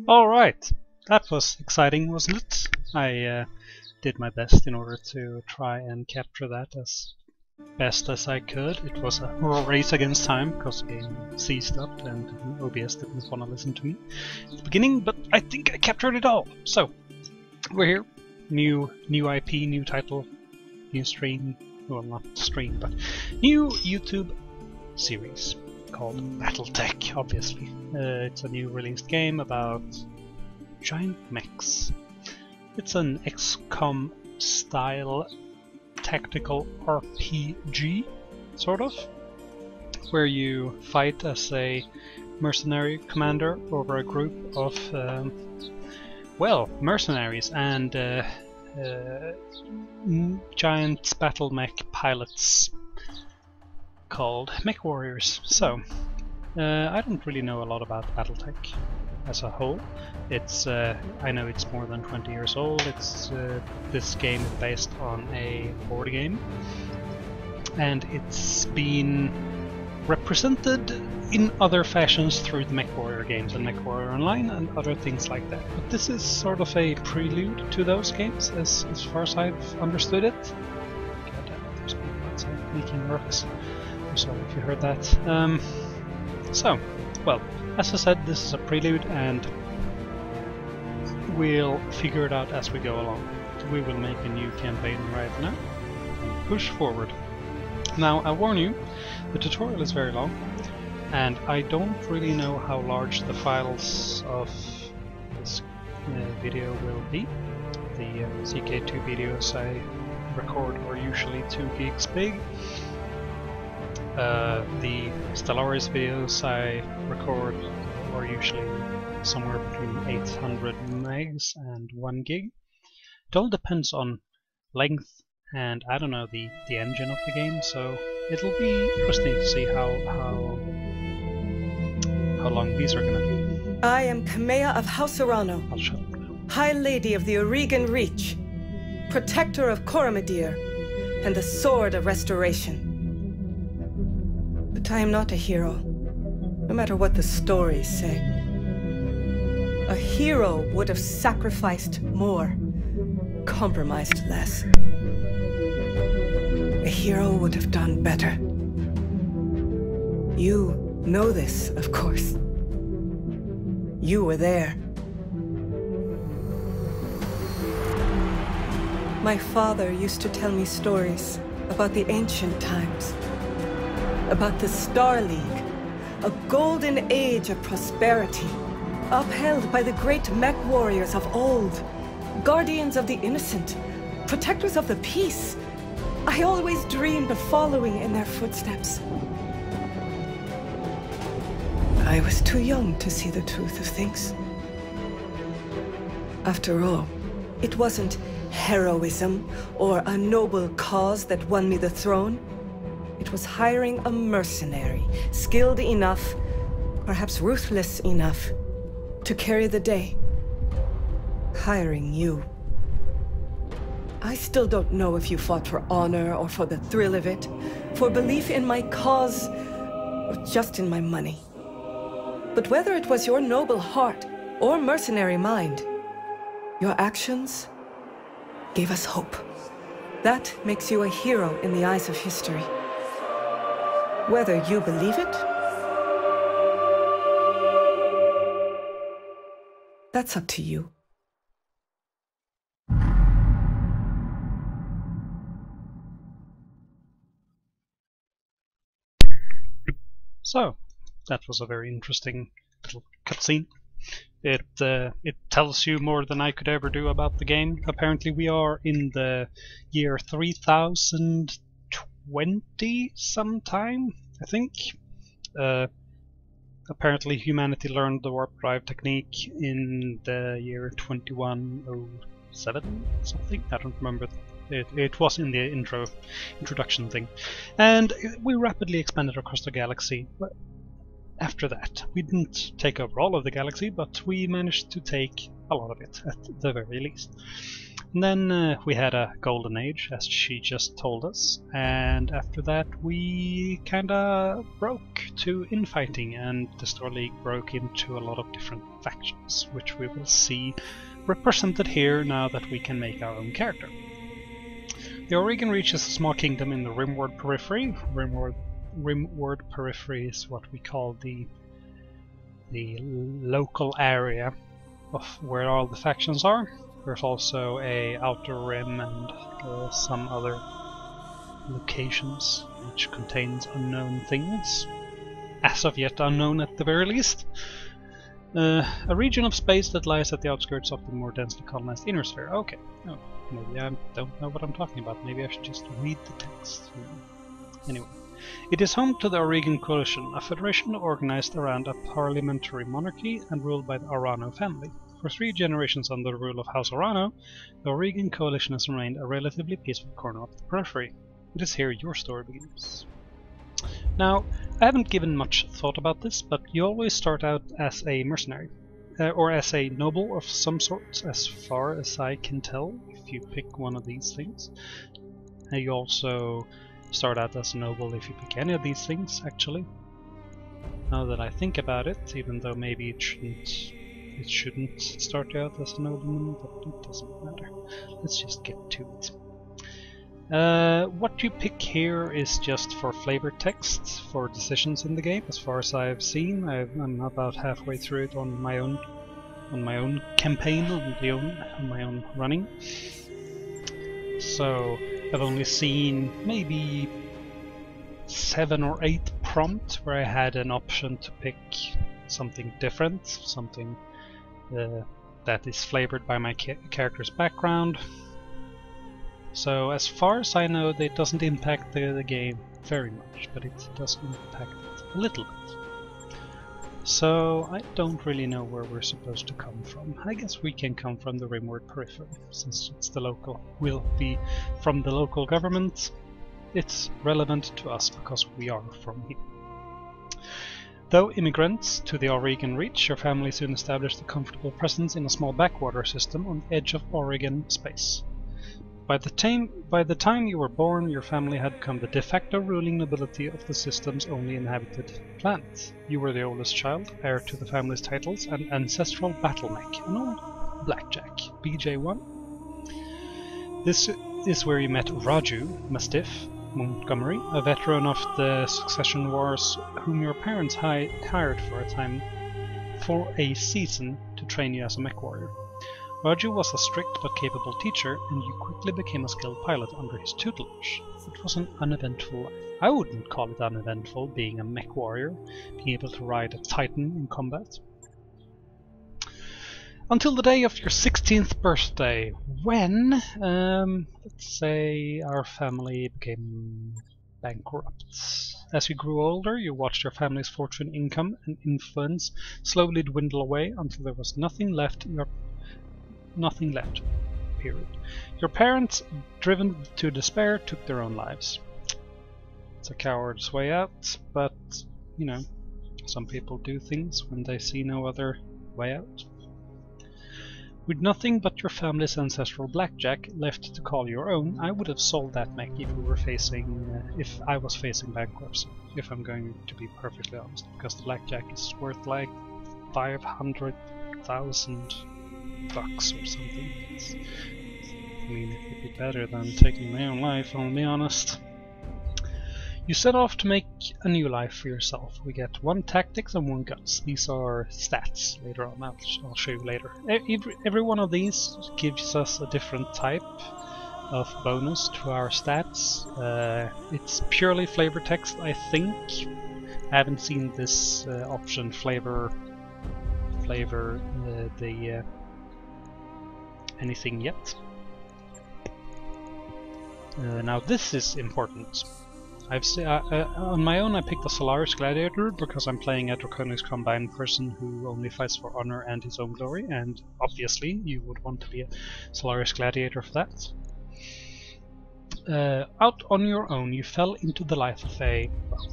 Alright, that was exciting, wasn't it? I did my best in order to try and capture that as best as I could. It was a race against time because the game seized up and OBS didn't want to listen to me at the beginning, but I think I captured it all. So, we're here. New IP, new title, new stream. Well, not stream, but new YouTube series called Battletech, obviously. It's a new released game about giant mechs. It's an XCOM style tactical RPG, sort of, where you fight as a mercenary commander over a group of, well, mercenaries and giant BattleMech pilots called Mechwarriors. So, I don't really know a lot about Battletech as a whole. It's I know it's more than 20 years old. It's this game is based on a board game, and it's been represented in other fashions through the Mechwarrior games and Mechwarrior Online and other things like that. But this is sort of a prelude to those games, as far as I've understood it. God damn it, there's people outside making rocks. I'm sorry if you heard that. So, well, as I said, this is a prelude, and we'll figure it out as we go along. So we will make a new campaign right now and push forward. Now, I warn you, the tutorial is very long, and I don't really know how large the files of this video will be. The CK2 videos I record are usually 2 gigs big. The Stellaris videos I record are usually somewhere between 800 megs and 1 gig. It all depends on length and, I don't know, the engine of the game, so it'll be interesting to see how long these are gonna be. I am Kamea of House Arano, I'll shut up now. High Lady of the Oregon Reach, Protector of Coromadir, and the Sword of Restoration. But I am not a hero, no matter what the stories say. A hero would have sacrificed more, compromised less. A hero would have done better. You know this, of course. You were there. My father used to tell me stories about the ancient times. About the Star League, a golden age of prosperity, upheld by the great Mechwarriors of old, guardians of the innocent, protectors of the peace. I always dreamed of following in their footsteps. I was too young to see the truth of things. After all, it wasn't heroism or a noble cause that won me the throne. It was hiring a mercenary, skilled enough, perhaps ruthless enough, to carry the day. Hiring you. I still don't know if you fought for honor or for the thrill of it, for belief in my cause, or just in my money. But whether it was your noble heart or mercenary mind, your actions gave us hope. That makes you a hero in the eyes of history. Whether you believe it, that's up to you. So, that was a very interesting little cutscene. It tells you more than I could ever do about the game. Apparently we are in the year 3020 sometime, I think. Apparently humanity learned the warp drive technique in the year 2107 something. I don't remember. It was in the introduction thing. And we rapidly expanded across the galaxy. After that, we didn't take over all of the galaxy, but we managed to take a lot of it, at the very least. And then we had a golden age, as she just told us, and after that we kinda broke to infighting, and the Star League broke into a lot of different factions, which we will see represented here now that we can make our own character. The Oregon reaches a small kingdom in the Rimward Periphery. Rimward Periphery is what we call the local area of where all the factions are. There's also a outer rim and some other locations which contains unknown things, as of yet unknown at the very least. A region of space that lies at the outskirts of the more densely colonized inner sphere. Okay, oh, maybe I don't know what I'm talking about. Maybe I should just read the text. Anyway. It is home to the Oregon Coalition, a federation organized around a parliamentary monarchy and ruled by the Arano family. For 3 generations under the rule of House Arano, the Oregon Coalition has remained a relatively peaceful corner of the periphery. It is here your story begins. Now, I haven't given much thought about this, but you always start out as a mercenary, or as a noble of some sort, as far as I can tell, if you pick one of these things. And you also start out as a noble if you pick any of these things, actually. Now that I think about it, even though maybe it shouldn't start you out as a nobleman, but it doesn't matter. Let's just get to it. What you pick here is just for flavor text for decisions in the game, as far as I've seen. I'm about halfway through it on my own campaign, on my own running. So I've only seen maybe 7 or 8 prompts where I had an option to pick something different, something that is flavored by my character's background. So as far as I know, it doesn't impact the game very much, but it does impact it a little bit. So I don't really know where we're supposed to come from. I guess we can come from the Rimward Periphery, since it's the local, will be from the local government. It's relevant to us because we are from here. Though immigrants to the Oregon reach, your family soon established a comfortable presence in a small backwater system on the edge of Oregon space. By the time you were born, your family had become the de facto ruling nobility of the system's only inhabited planet. You were the oldest child, heir to the family's titles, and ancestral BattleMech, an old blackjack, BJ1. This is where you met Raju, Mastiff Montgomery, a veteran of the Succession Wars, whom your parents hired for a season to train you as a Mechwarrior. Raju was a strict but capable teacher, and you quickly became a skilled pilot under his tutelage. It was an uneventful life. I wouldn't call it uneventful, being a Mechwarrior, being able to ride a Titan in combat. Until the day of your 16th birthday, when, let's say, our family became bankrupt. As you grew older, you watched your family's fortune, income, and influence slowly dwindle away until there was nothing left, period. Your parents, driven to despair, took their own lives. It's a coward's way out, but, you know, some people do things when they see no other way out. With nothing but your family's ancestral blackjack left to call your own, I would have sold that mech if I was facing bankruptcy, if I'm going to be perfectly honest, because the blackjack is worth like 500,000 bucks or something. I mean, it would be better than taking my own life, I'll be honest. You set off to make a new life for yourself. We get 1 tactics and 1 guts. These are stats later on. I'll show you later. Every one of these gives us a different type of bonus to our stats. It's purely flavor text, I think. I haven't seen this option flavor anything yet. Now this is important. On my own I picked a Solaris Gladiator because I'm playing a Draconics Combined person who only fights for honor and his own glory, and obviously you would want to be a Solaris Gladiator for that. Out on your own, you fell into the life of a, well,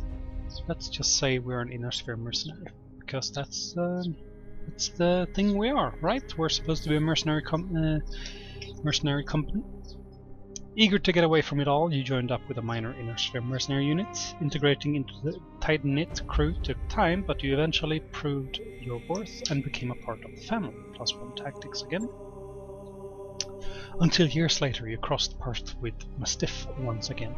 let's just say we're an inner sphere mercenary, because that's the thing we are, right? We're supposed to be a mercenary mercenary company. Eager to get away from it all, you joined up with a minor inner sphere mercenary unit. Integrating into the tight-knit crew took time, but you eventually proved your worth and became a part of the family. +1 tactics again. Until years later you crossed paths with Mastiff once again.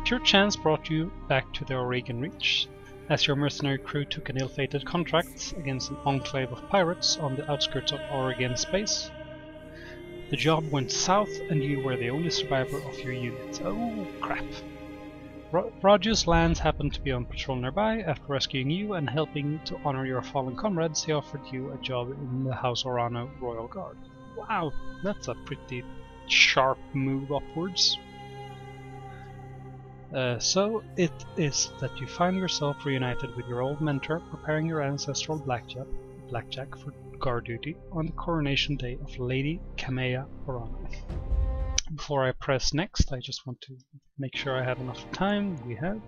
Pure chance brought you back to the Oregon Reach, as your mercenary crew took an ill-fated contract against an enclave of pirates on the outskirts of Oregon space. The job went south and you were the only survivor of your unit. Oh crap. Rogers Lands happened to be on patrol nearby. After rescuing you and helping to honor your fallen comrades, he offered you a job in the House Orano Royal Guard. Wow, that's a pretty sharp move upwards. So it is that you find yourself reunited with your old mentor, preparing your ancestral blackjack for guard duty on the coronation day of Lady Kamea Orano. Before I press next, I just want to make sure I have enough time. We have.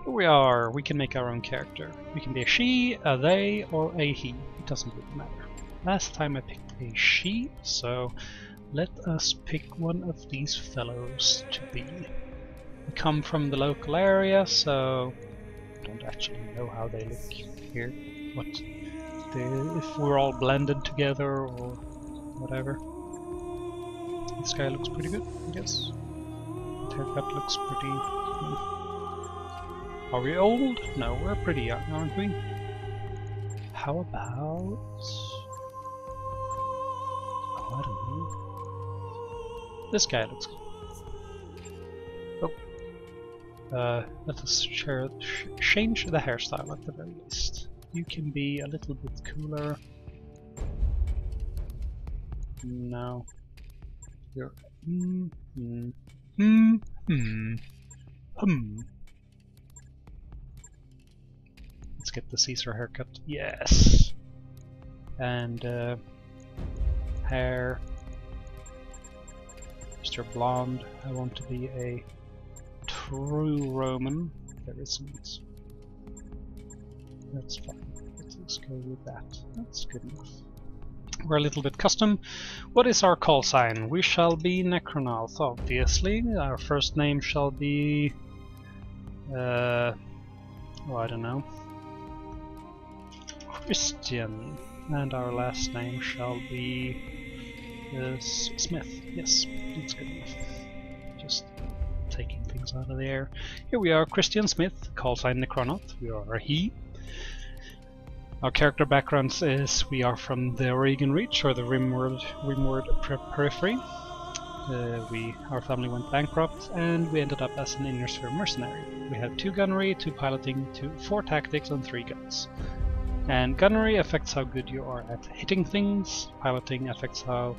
Here we are. We can make our own character. We can be a she, a they, or a he. It doesn't really matter. Last time I picked a she, so let us pick one of these fellows to be. We come from the local area, so I don't actually know how they look here. If we're all blended together or whatever. This guy looks pretty good, I guess. That haircut looks pretty. Are we old? No, we're pretty young, aren't we? How about? Oh, I don't know. This guy looks good. Oh. Let us change the hairstyle at the very least. You can be a little bit cooler. No. You're Let's get the Caesar haircut. Yes. And hair. Mr. Blonde. I want to be a true Roman. There isn't. That's fine. Let's go with that. That's good enough. We're a little bit custom. What is our call sign? We shall be Necronauts, obviously. Our first name shall be... oh, I don't know. Christian. And our last name shall be... Smith. Yes, that's good enough. Just taking things out of the air. Here we are, Christian Smith, call sign Necronaut. We are a he. Our character backgrounds is we are from the Oregon Reach, or the Rimworld periphery. Our family went bankrupt, and we ended up as an inner sphere mercenary. We have 2 gunnery, 2 piloting, 4 tactics, and 3 guns. And gunnery affects how good you are at hitting things. Piloting affects how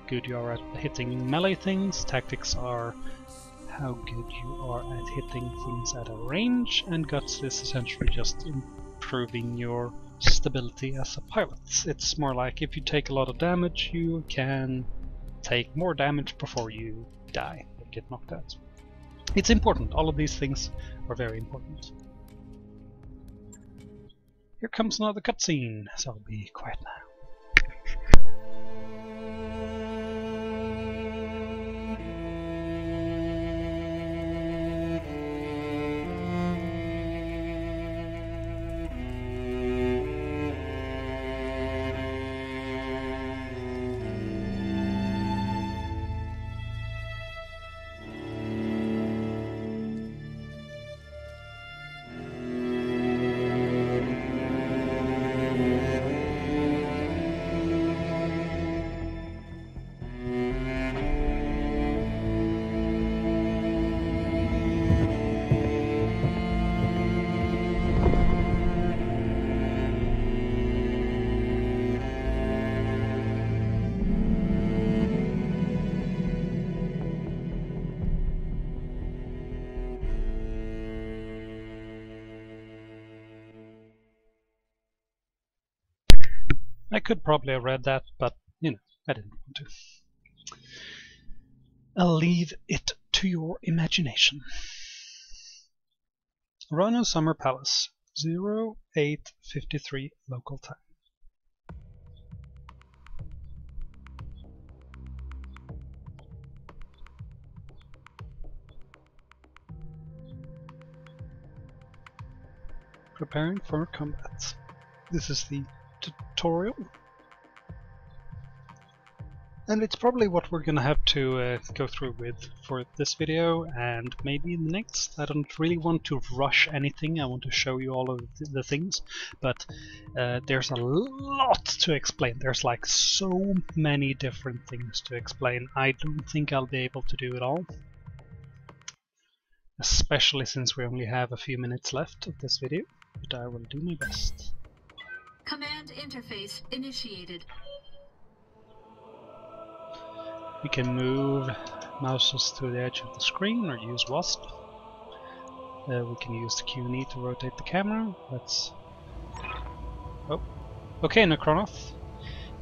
good you are at hitting melee things. Tactics are how good you are at hitting things at a range, and guts is essentially just improving your stability as a pilot. It's more like if you take a lot of damage, you can take more damage before you die or get knocked out. It's important. All of these things are very important. Here comes another cutscene, so I'll be quiet now. I could probably have read that, but, you know, I didn't want to. I'll leave it to your imagination. Orano Summer Palace, 08:53 local time. preparing for combat. This is the tutorial. And it's probably what we're gonna have to go through with for this video and maybe the next. I don't really want to rush anything. I want to show you all of the things, but there's a lot to explain. There's like so many different things to explain. I don't think I'll be able to do it all, especially since we only have a few minutes left of this video, but I will do my best. Command interface initiated. We can move mouses to the edge of the screen or use WASP. We can use the Q and E to rotate the camera. Let's... Oh, okay, Necronoth.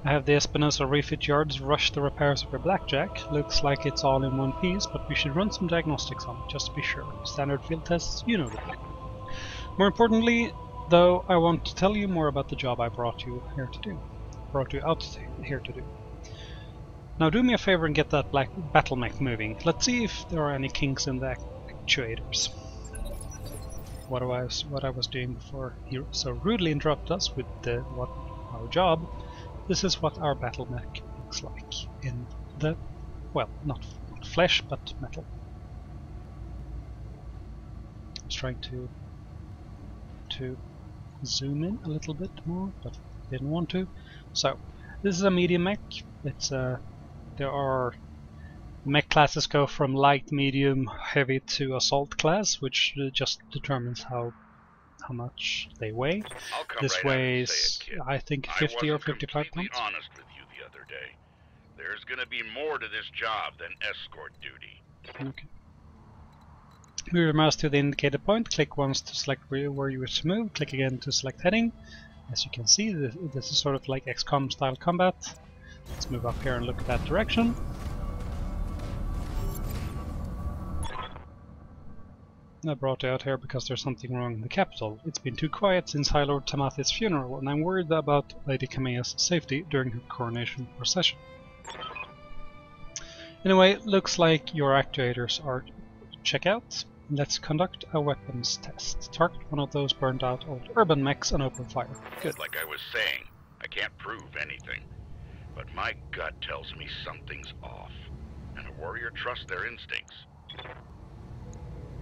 I have the Espinosa refit yards rush the repairs of your Blackjack. Looks like it's all in one piece, but we should run some diagnostics on it just to be sure. Standard field tests, you know the thing. More importantly, though, I want to tell you more about the job I brought you here to do. Here to do. Now do me a favor and get that BattleMech moving. Let's see if there are any kinks in the actuators. What I was doing before he so rudely interrupted us with our job. This is what our BattleMech looks like in the, well, not flesh but metal. I was trying to zoom in a little bit more, but didn't want to. So this is a medium mech. It's a There are mech classes go from light, medium, heavy to assault class, which just determines how much they weigh. This weighs, I think, 50 or 55 pounds. Honest with you the other day. There's going to be more to this job than escort duty. Okay. Move your mouse to the indicated point. Click once to select where you wish to move. Click again to select heading. As you can see, this is sort of like XCOM style combat. Let's move up here and look at that direction. I brought you out here because there's something wrong in the capital. It's been too quiet since High Lord Tamathi's funeral, and I'm worried about Lady Kamea's safety during her coronation procession. Anyway, looks like your actuators are check out. Let's conduct a weapons test. Target one of those burned out old urban mechs and open fire. Good. Like I was saying, I can't prove anything. But my gut tells me something's off, and a warrior trusts their instincts.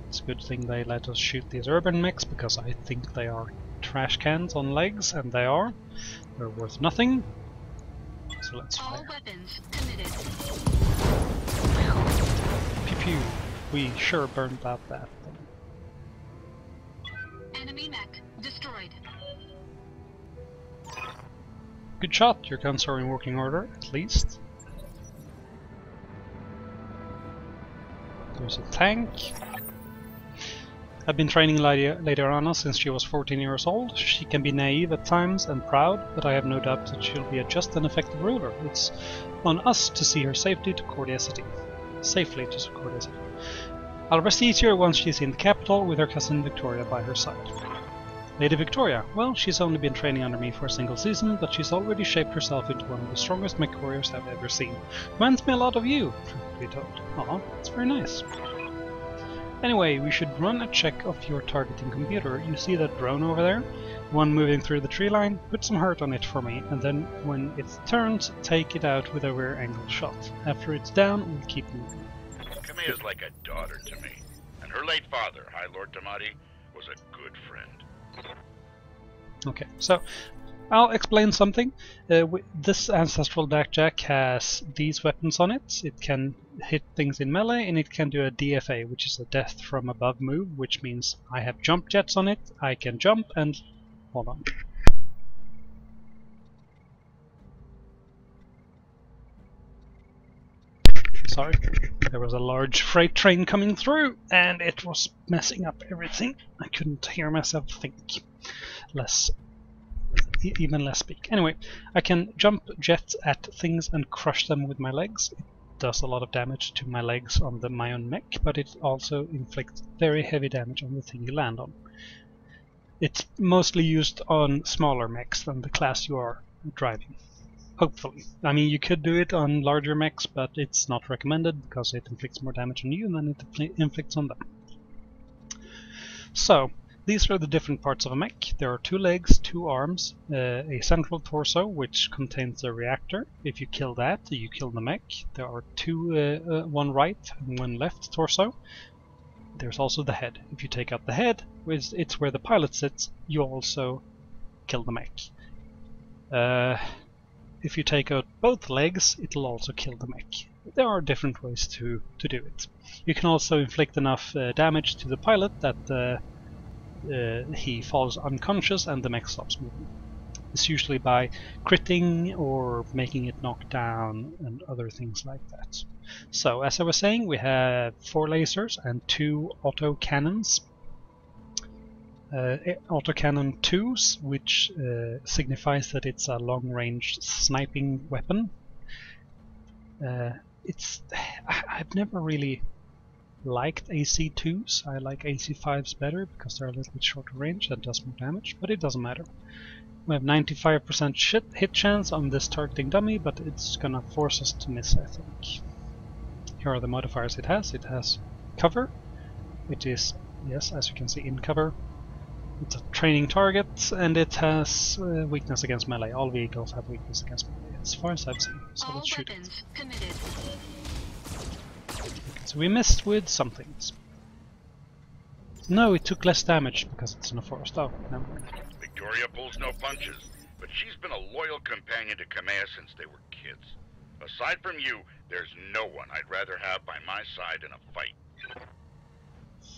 It's a good thing they let us shoot these urban mechs, because I think they are trash cans on legs, and they are. They're worth nothing. So let's fire. All weapons committed. Pew pew. We sure burned out that thing. Enemy mech destroyed. Good shot, your guns are in working order, at least. There's a tank. I've been training Lady Anna since she was 14 years old. She can be naive at times and proud, but I have no doubt that she'll be a just and effective ruler. It's on us to see her safely to Cordiacity. Safely to Cordiacity. I'll rest easier once she's in the capital with her cousin Victoria by her side. Lady Victoria, well, she's only been training under me for a single season, but she's already shaped herself into one of the strongest Mechwarriors I've ever seen. Reminds me a lot of you, truth be told. Aw, that's very nice. Anyway, we should run a check of your targeting computer. You see that drone over there? One moving through the tree line? Put some hurt on it for me, and then when it turns, take it out with a rear angle shot. After it's down, we'll keep moving. Kamea's like a daughter to me, and her late father, High Lord Tamati, was a good friend. Okay, so I'll explain something. This ancestral Blackjack has these weapons on it. It can hit things in melee, and it can do a DFA, which is a death from above move, which means I have jump jets on it. I can jump and... hold on. Sorry, there was a large freight train coming through, and it was messing up everything. I couldn't hear myself think. Even less speak. Anyway, I can jump jets at things and crush them with my legs. It does a lot of damage to my legs on my own mech, but it also inflicts very heavy damage on the thing you land on. It's mostly used on smaller mechs than the class you are driving. Hopefully. I mean, you could do it on larger mechs, but it's not recommended because it inflicts more damage on you than it inflicts on them. So, these are the different parts of a mech. There are 2 legs, 2 arms, a central torso which contains a reactor. If you kill that, you kill the mech. There are 2, 1 right and 1 left torso. There's also the head. If you take out the head, it's where the pilot sits, you also kill the mech. If you take out both legs, it'll also kill the mech. There are different ways to do it. You can also inflict enough damage to the pilot that he falls unconscious and the mech stops moving. It's usually by critting or making it knock down and other things like that. So, as I was saying, we have 4 lasers and 2 autocannons. Autocannon 2s, which signifies that it's a long-range sniping weapon. I've never really liked AC2s. I like AC5s better because they're a little bit shorter range and does more damage, but it doesn't matter. We have 95% hit chance on this targeting dummy, but it's gonna force us to miss, I think. Here are the modifiers it has. It has cover. It is, yes, as you can see, in cover. It's a training target, and it has weakness against melee. All vehicles have weakness against melee, as far as I've seen. So let's shoot it. Okay, so we missed with some things. No, it took less damage because it's in a forest. Oh, never mind. Victoria pulls no punches, but she's been a loyal companion to Kamea since they were kids. Aside from you, there's no one I'd rather have by my side in a fight.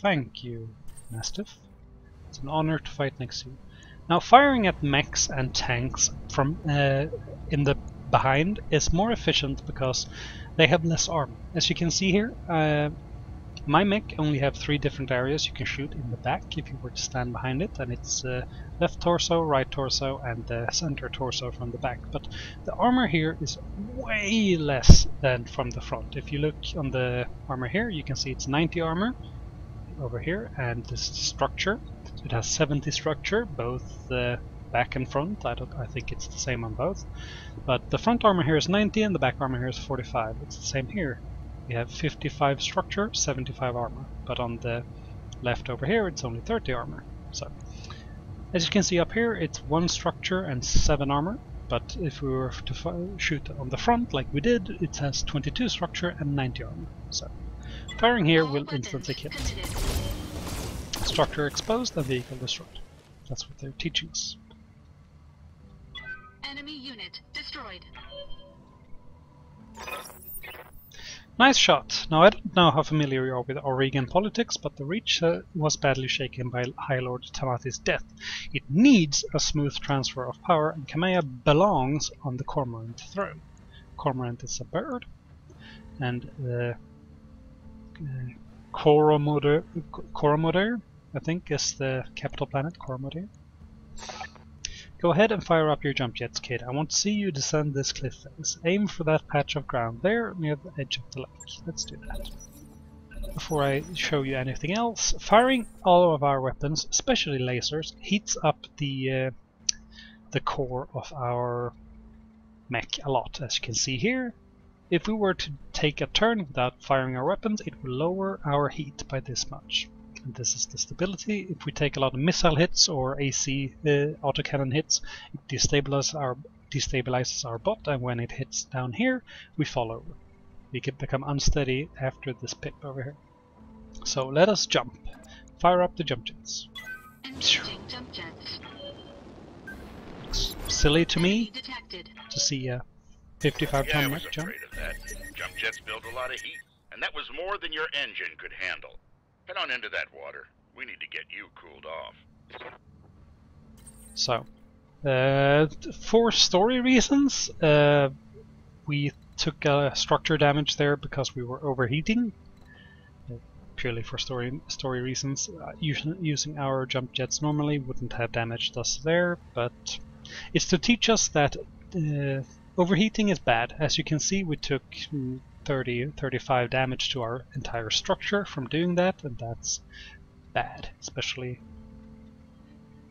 Thank you, Mastiff. It's an honor to fight next to you. Now, firing at mechs and tanks from in the behind is more efficient because they have less armor. As you can see here, my mech only have 3 different areas you can shoot in the back if you were to stand behind it, and it's left torso, right torso, and the center torso from the back. But the armor here is way less than from the front. If you look on the armor here, you can see it's 90 armor over here, and this structure. So it has 70 structure, both back and front. I think it's the same on both. But the front armor here is 90 and the back armor here is 45. It's the same here. We have 55 structure, 75 armor. But on the left over here it's only 30 armor. So as you can see up here, it's 1 structure and 7 armor. But if we were to shoot on the front like we did, it has 22 structure and 90 armor. So firing here will instantly kill it. Structure exposed and vehicle destroyed. That's what they're teaching us. Enemy unit destroyed. Nice shot. Now, I don't know how familiar you are with Oregon politics, but the Reach was badly shaken by High Lord Tamati's death. It needs a smooth transfer of power, and Kamea belongs on the Cormorant throne. Cormorant is a bird, and Coromodere, I think, is the capital planet, Coromodere. Go ahead and fire up your jump jets, kid. I want to see you descend this cliff face. Aim for that patch of ground there near the edge of the lake. Let's do that. Before I show you anything else, firing all of our weapons, especially lasers, heats up the core of our mech a lot. As you can see here, if we were to take a turn without firing our weapons, it will lower our heat by this much. And this is the stability. If we take a lot of missile hits or AC autocannon hits, it destabilizes our bot, and when it hits down here, we fall over. We can become unsteady after this pip over here. So let us jump. Fire up the jump jets. Jump jets. Looks silly to me to see a 55-ton mech jump. Jump jets build a lot of heat, and that was more than your engine could handle. Head on into that water. We need to get you cooled off. So, for story reasons, we took structure damage there because we were overheating. Purely for story reasons. Using our jump jets normally wouldn't have damaged us there, but it's to teach us that overheating is bad. As you can see, we took 35 damage to our entire structure from doing that, and that's bad, especially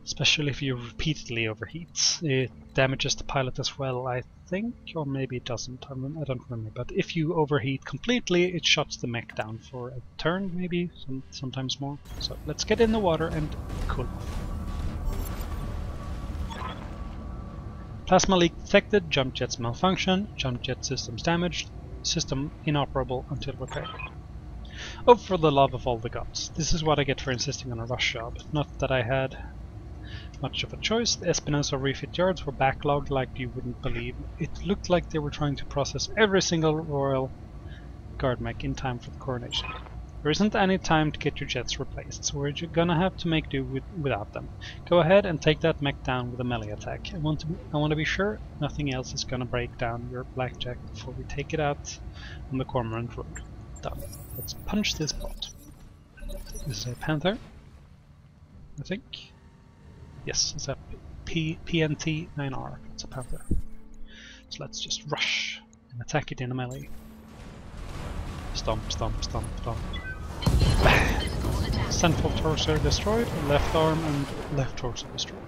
Especially if you repeatedly overheat. It damages the pilot as well, I think, or maybe it doesn't. I don't remember. But if you overheat completely, it shuts the mech down for a turn, maybe, sometimes more. So let's get in the water and cool off. Plasma leak detected, jump jets malfunction, jump jet systems damaged, system inoperable until repaired. Oh, for the love of all the gods. This is what I get for insisting on a rush job. Not that I had much of a choice. The Espinosa refit yards were backlogged like you wouldn't believe. It looked like they were trying to process every single Royal Guard mech in time for the coronation. There isn't any time to get your jets replaced, so we're gonna have to make do without them. Go ahead and take that mech down with a melee attack. I want to be sure nothing else is gonna break down your blackjack before we take it out on the Cormorant Road. Done. Let's punch this bot. This is a Panther, I think. Yes, it's a PNT 9R. It's a Panther. So let's just rush and attack it in a melee. Stomp, stomp, stomp, stomp. Central torso destroyed, left arm and left torso destroyed.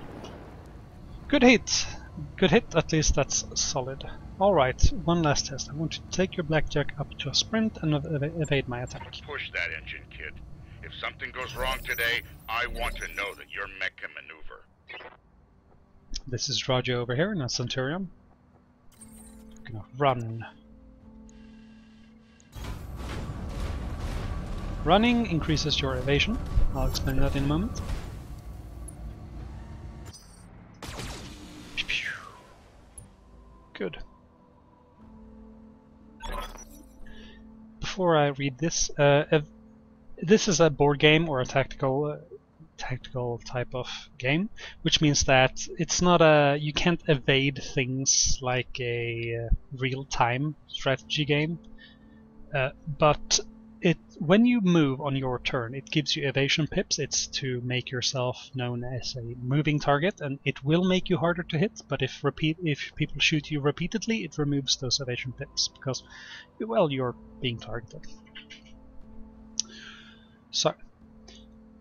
Good hit! Good hit, at least that's solid. Alright, one last test. I want you to take your blackjack up to a sprint and evade my attack. Push that engine, kid. If something goes wrong today, I want to know that your mech can maneuver. This is Roger over here in a Centurion. I'm gonna run. Running increases your evasion. I'll explain that in a moment. Good. Before I read this, this is a board game or a tactical type of game, which means that it's not a you can't evade things like a real-time strategy game, but when you move on your turn, it gives you evasion pips. It's to make yourself known as a moving target, and it will make you harder to hit. But if people shoot you repeatedly, it removes those evasion pips because, well, you're being targeted. So,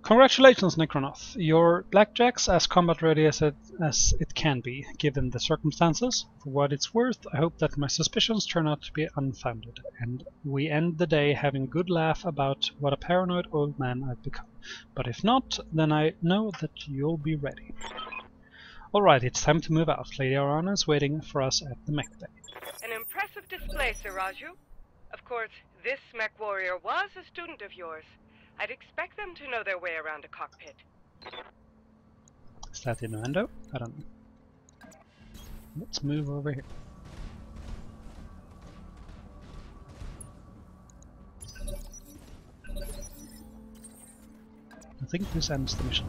congratulations, Necronoth. Your blackjack's as combat ready as it can be, given the circumstances. For what it's worth, I hope that my suspicions turn out to be unfounded, and we end the day having a good laugh about what a paranoid old man I've become. But if not, then I know that you'll be ready. Alright, it's time to move out. Lady Arana is waiting for us at the mech bay. An impressive display, Sir Raju. Of course, this Mechwarrior was a student of yours. I'd expect them to know their way around a cockpit. Is that innuendo? I don't know. Let's move over here. I think this ends the mission.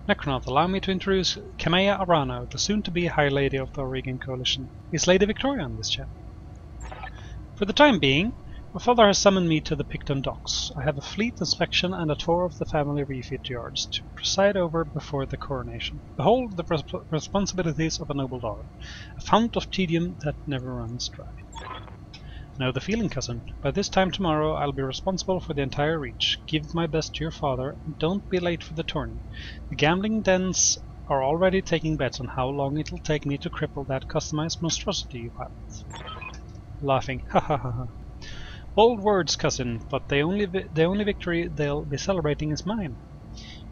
Necronoth, allow me to introduce Kamea Arano, the soon-to-be High Lady of the Oregon Coalition. Is Lady Victoria on this chat? For the time being, my father has summoned me to the Picton docks. I have a fleet inspection and a tour of the family refit yards to preside over before the coronation. Behold the responsibilities of a noble daughter, a fount of tedium that never runs dry. Know the feeling, cousin. By this time tomorrow I'll be responsible for the entire reach. Give my best to your father, and don't be late for the tourney. The gambling dens are already taking bets on how long it'll take me to cripple that customized monstrosity you pilot. Laughing, ha ha ha ha. Bold words, cousin, but the only victory they'll be celebrating is mine.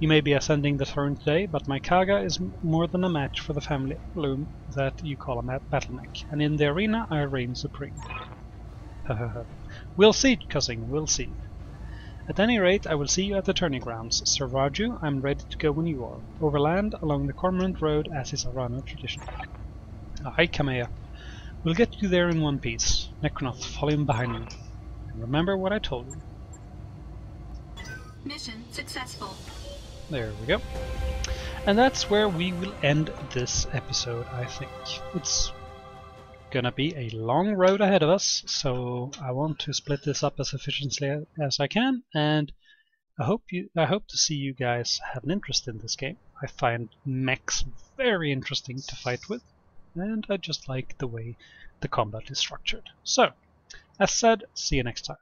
You may be ascending the throne today, but my Kaga is more than a match for the family heirloom that you call a BattleMech, and in the arena I reign supreme. We'll see, cousin, we'll see. At any rate, I will see you at the tourney grounds. Sir Raju, I'm ready to go when you are. Overland, along the Cormorant Road, as is Arano tradition. Aye, Kamea. We'll get you there in one piece. Necronoth, follow him behind me. And remember what I told you. Mission successful. There we go. And that's where we will end this episode, I think. It's gonna be a long road ahead of us, so I want to split this up as efficiently as I can, and I hope to see you guys have an interest in this game. I find mechs very interesting to fight with, and I just like the way the combat is structured. So, as said, see you next time.